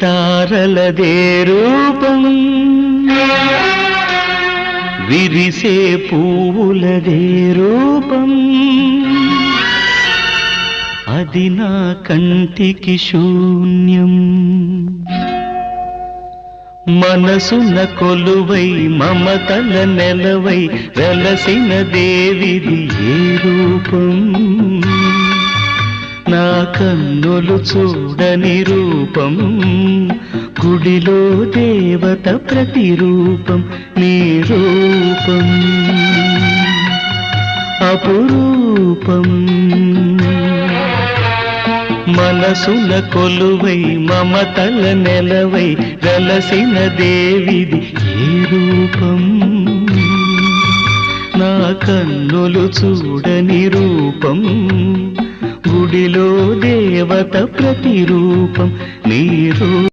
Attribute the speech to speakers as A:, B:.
A: తారలదే రూపం విరిసే పువ్వులదే రూపం అది నా కంటికి శూన్యం మనసున కొలువై మమతల నెలవై వెలసిన దేవిది ఏ రూపం నా కన్నులు చూడని రూపం గుడిలో దేవత ప్రతిరూపం నీ రూపం అపురూపం మనసున కొలువై మమతల నెలవై వెలసిన దేవిది ఏ రూపం నా కన్నులు చూడని రూపం గుడిలో దేవత ప్రతిరూపం నీ రూపం